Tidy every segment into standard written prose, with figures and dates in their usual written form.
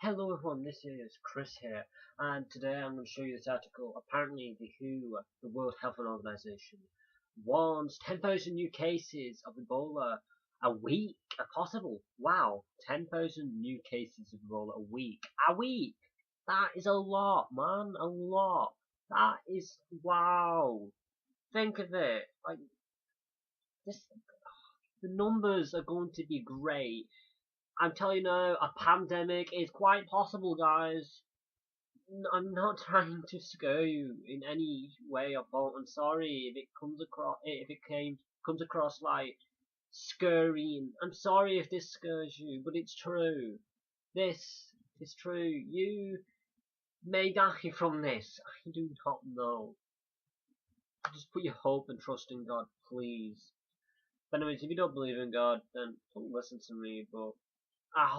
Hello everyone, this is Chris here, and today I'm going to show you this article. Apparently the WHO, the World Health Organization, warns 10,000 new cases of Ebola a week are possible. Wow, 10,000 new cases of Ebola a week. A week! That is a lot, man, a lot. That is, wow. Think of it, like, the numbers are going to be great. I'm telling you now, a pandemic is quite possible, guys. I'm not trying to scare you in any way or form. I'm sorry if it comes across like scary. I'm sorry if this scares you, but it's true. This is true. You may die from this. I do not know. Just put your hope and trust in God, please. But anyways, if you don't believe in God, then don't listen to me. But I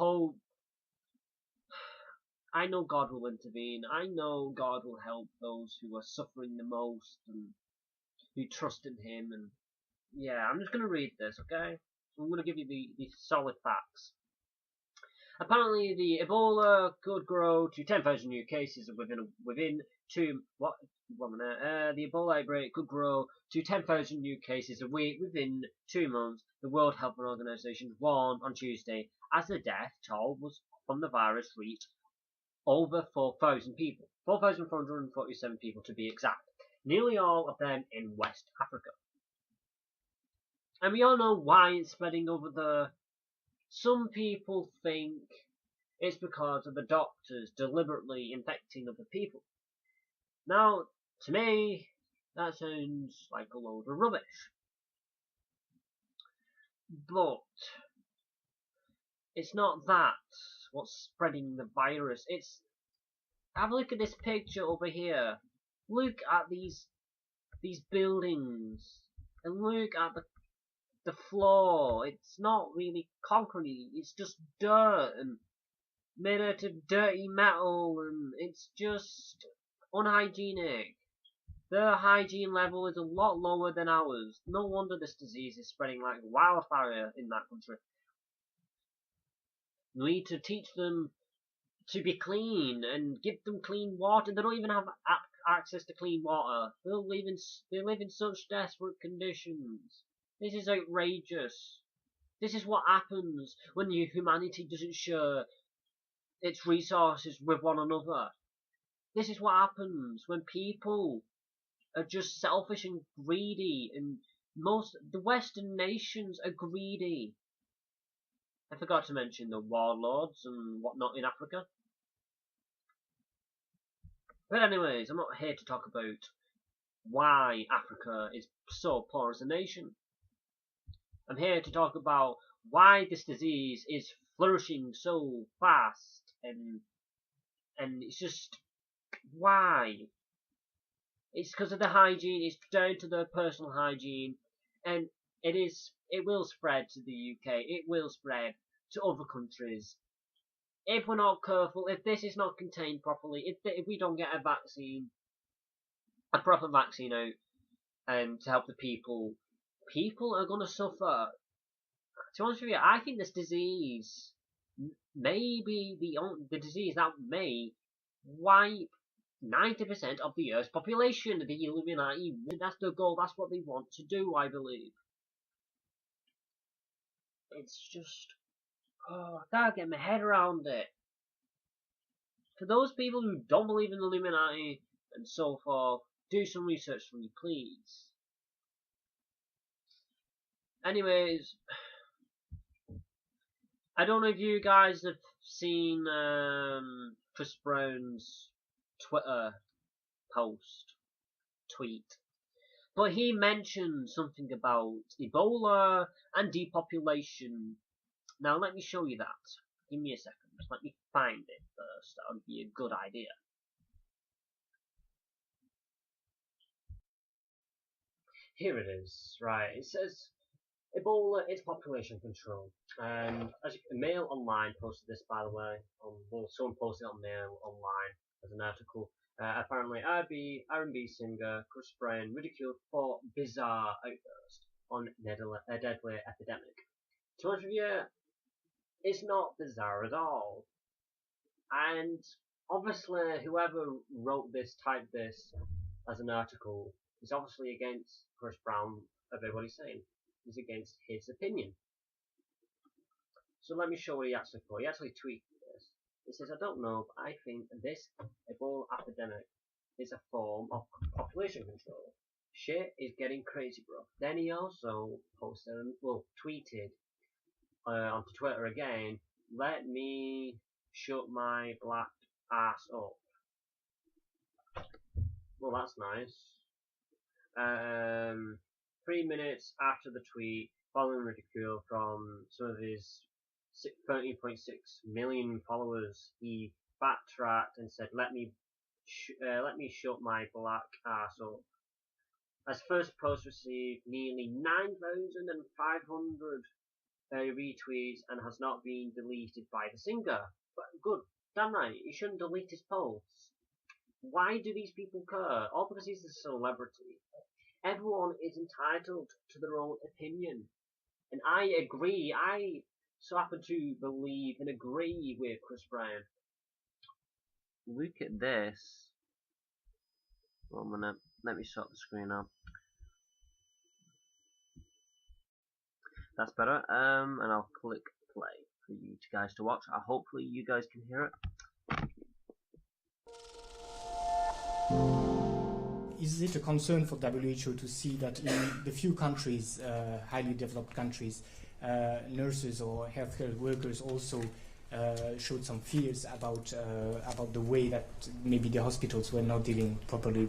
know God will intervene. I know God will help those who are suffering the most and who trust in Him. And yeah, I'm just going to read this, okay? I'm going to give you the solid facts. Apparently, the Ebola could grow to 10,000 new cases within the Ebola outbreak could grow to 10,000 new cases a week within 2 months. The World Health Organization warned on Tuesday, as the death toll was from the virus reached over 4,000 people, 4,447 people to be exact, nearly all of them in West Africa. And we all know why it's spreading over there. Some people think it's because of the doctors deliberately infecting other people. Now, to me, that sounds like a load of rubbish. But it's not that what's spreading the virus. It's have a look at this picture over here. Look at these buildings and look at the floor. It's not really concrete. It's just dirt and made out of dirty metal, and it's just unhygienic. Their hygiene level is a lot lower than ours. No wonder this disease is spreading like wildfire in that country. We need to teach them to be clean and give them clean water. They don't even have access to clean water. They live in such desperate conditions. This is outrageous. This is what happens when humanity doesn't share its resources with one another. This is what happens when people are just selfish and greedy, and the Western nations are greedy. I forgot to mention the warlords and whatnot in Africa. But anyways, I'm not here to talk about why Africa is so poor as a nation. I'm here to talk about why this disease is flourishing so fast, and it's just why. It's because of the hygiene. It's down to their personal hygiene, and it will spread to the UK. It will spread to other countries if we're not careful. If this is not contained properly, if we don't get a proper vaccine out, and to help the people are gonna suffer. To be honest with you, I think this disease may be the disease that may wipe 90% of the Earth's population. The Illuminati, that's their goal. That's what they want to do, I believe. It's just, I can't get my head around it. For those people who don't believe in the Illuminati and so forth, do some research for me, please. Anyways, I don't know if you guys have seen Chris Brown's Twitter tweet, but he mentioned something about Ebola and depopulation. Now let me show you that. Give me a second. Let me find it first. That would be a good idea. Here it is. Right. It says Ebola is population control. And as Mail Online posted this, by the way. Someone posted it on Mail Online as an article. Apparently, R&B singer Chris Brown ridiculed for bizarre outburst on a deadly epidemic. To be honest with you, it's not bizarre at all. And obviously, whoever wrote this, typed this as an article, is obviously against Chris Brown of what he's saying. He's against his opinion. So let me show what he actually put. He actually tweeted this. He says, I don't know, but I think this Ebola epidemic is a form of population control. Shit is getting crazy, bro. Then he also posted, tweeted onto Twitter again, let me shut my black ass up. Well, that's nice. 3 minutes after the tweet, following ridicule from some of his 13.6 million followers, he backtracked and said, "Let me shut my black ass up." As first post received nearly 9,500 retweets and has not been deleted by the singer. But good, damn right, he shouldn't delete his posts. Why do these people care? All because he's a celebrity. Everyone is entitled to their own opinion. And I agree. I so happen to believe and agree with Chris Brown. Look at this. 1 minute. Let me sort the screen up. That's better. And I'll click play for you guys to watch. Hopefully you guys can hear it. Is it a concern for WHO to see that in the few countries, highly developed countries, nurses or healthcare workers also showed some fears about the way that maybe the hospitals were not dealing properly,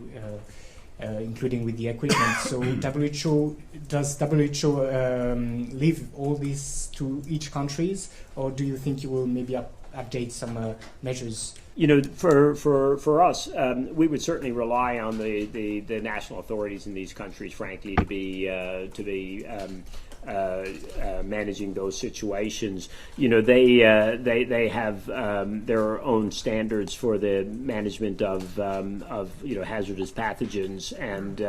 including with the equipment? So does WHO leave all this to each countries, or do you think you will maybe update some measures? You know, for us, we would certainly rely on the national authorities in these countries, frankly, to be managing those situations. You know, they have their own standards for the management of hazardous pathogens, and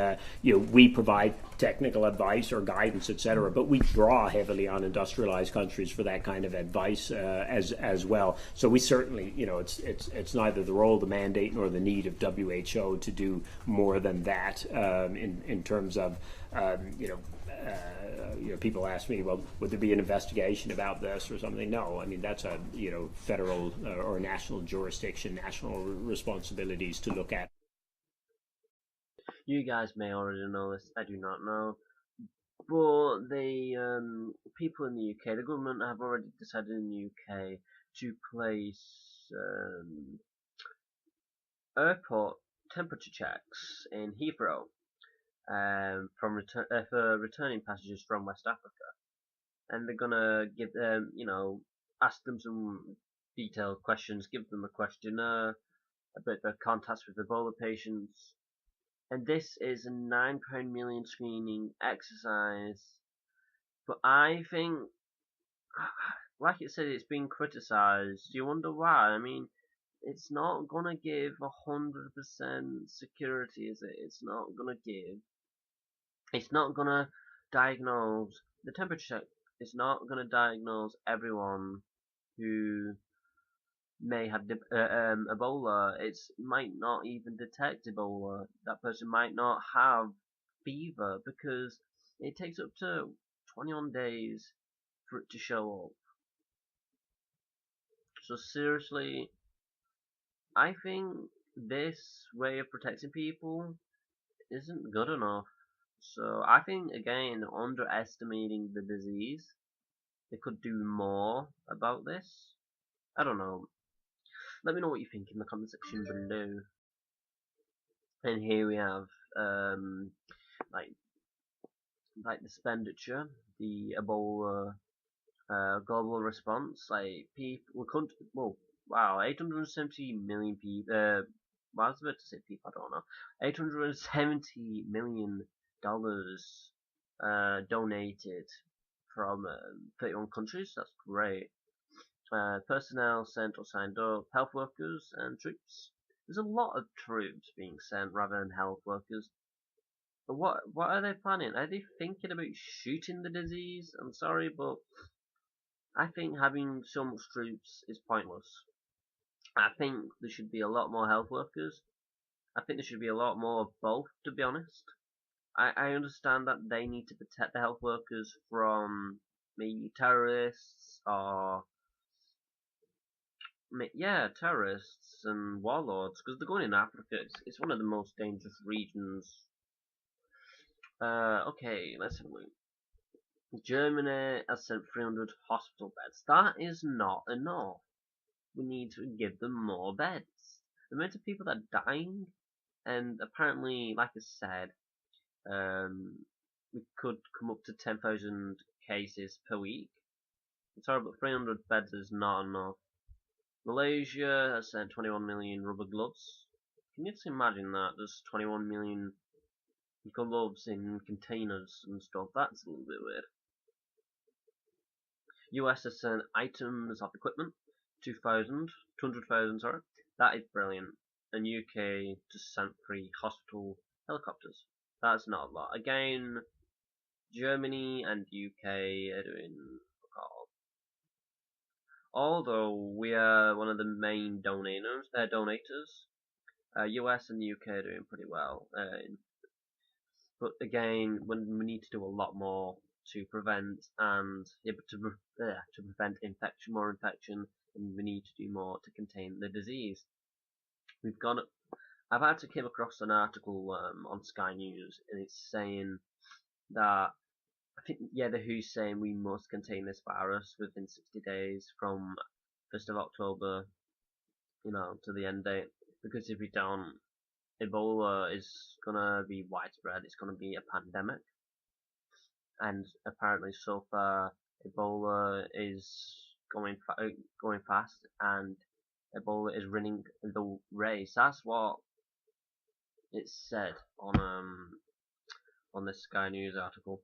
we provide technical advice or guidance, etc. But we draw heavily on industrialized countries for that kind of advice as well. So we certainly, it's neither the role, the mandate, nor the need of WHO to do more than that in terms of people ask me, well, would there be an investigation about this or something? No, I mean that's a federal or national jurisdiction, national responsibilities to look at. You guys may already know this, I do not know. But the people in the UK, the government have already decided in the UK to place airport temperature checks in Heathrow for returning passengers from West Africa. And they're gonna give them, ask them some detailed questions, give them a questionnaire about their contacts with Ebola patients. And this is a £9 million screening exercise. But I think, like it said, it's been criticised. You wonder why? I mean, it's not gonna give 100% security, is it? It's not gonna give. It's not gonna diagnose the temperature check. It's not gonna diagnose everyone who may have Ebola. It might not even detect Ebola. That person might not have fever because it takes up to 21 days for it to show up. So seriously, I think this way of protecting people isn't good enough. So I think again they're underestimating the disease. They could do more about this. I don't know. Let me know what you think in the comment section below. And here we have like the expenditure, the Ebola global response. Like people, wow, 870 million people. I was about to say people, I don't know. $870 million donated from 31 countries. That's great. Personnel sent or signed up, health workers and troops. There's a lot of troops being sent rather than health workers. But what are they planning? Are they thinking about shooting the disease? I'm sorry, but I think having so much troops is pointless. I think there should be a lot more health workers. I think there should be a lot more of both, to be honest. I understand that they need to protect the health workers from maybe terrorists or yeah, terrorists and warlords, because they're going in Africa. It's one of the most dangerous regions. Okay, let's have a look. Germany has sent 300 hospital beds. That is not enough. We need to give them more beds. The amount of people that are dying, and apparently, like I said, we could come up to 10,000 cases per week. Sorry, but 300 beds is not enough. Malaysia has sent 21 million rubber gloves. Can you just imagine that? There's 21 million gloves in containers and stuff. That's a little bit weird. US has sent items of equipment, 200,000, sorry. That is brilliant. And UK just sent 3 hospital helicopters. That's not a lot. Again, Germany and UK are doing although we are one of the main donators, US and UK are doing pretty well. But again, when we need to do a lot more to prevent and to prevent infection, more infection, and we need to do more to contain the disease. I've actually came across an article on Sky News, and it's saying that I think the WHO's saying we must contain this virus within 60 days from 1st of October, to the end date, because if we don't, Ebola is gonna be widespread. It's gonna be a pandemic, and apparently so far Ebola is going fast, and Ebola is winning the race. That's what it said on this Sky News article.